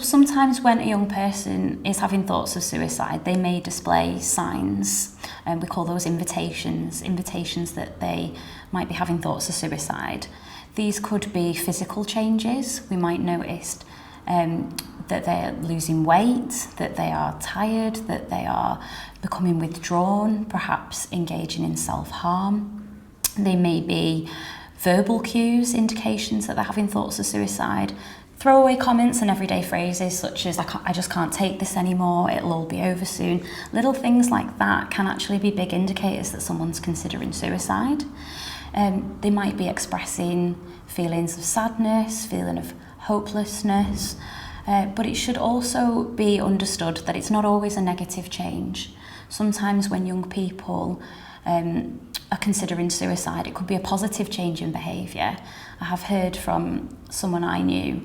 sometimes when a young person is having thoughts of suicide, they may display signs, and we call those invitations that they might be having thoughts of suicide. These could be physical changes. We might notice that they're losing weight, that they are tired, that they are becoming withdrawn, perhaps engaging in self-harm. They may be verbal cues, indications that they're having thoughts of suicide. Throwaway comments and everyday phrases such as, I just can't take this anymore, it'll all be over soon. Little things like that can actually be big indicators that someone's considering suicide. They might be expressing feelings of sadness, feeling of hopelessness, but it should also be understood that it's not always a negative change. Sometimes when young people are considering suicide, it could be a positive change in behaviour. I have heard from someone I knew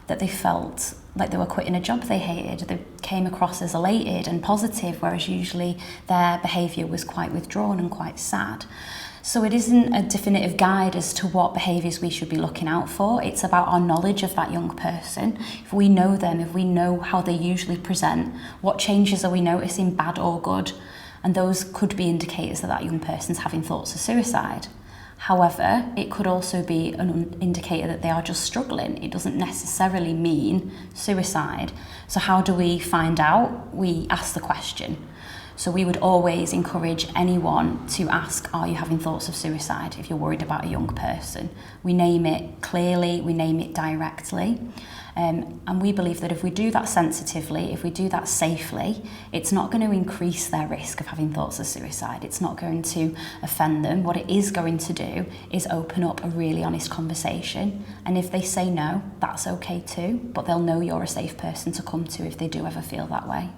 that they felt like they were quitting a job they hated. They came across as elated and positive, whereas usually their behaviour was quite withdrawn and quite sad. So it isn't a definitive guide as to what behaviours we should be looking out for. It's about our knowledge of that young person. If we know them, if we know how they usually present, what changes are we noticing, bad or good? And those could be indicators that that young person's having thoughts of suicide. However, it could also be an indicator that they are just struggling. It doesn't necessarily mean suicide. So how do we find out? We ask the question. So we would always encourage anyone to ask, are you having thoughts of suicide if you're worried about a young person? We name it clearly, we name it directly. And we believe that if we do that sensitively, if we do that safely, it's not going to increase their risk of having thoughts of suicide. It's not going to offend them. What it is going to do is open up a really honest conversation. And if they say no, that's okay too, but they'll know you're a safe person to come to if they do ever feel that way.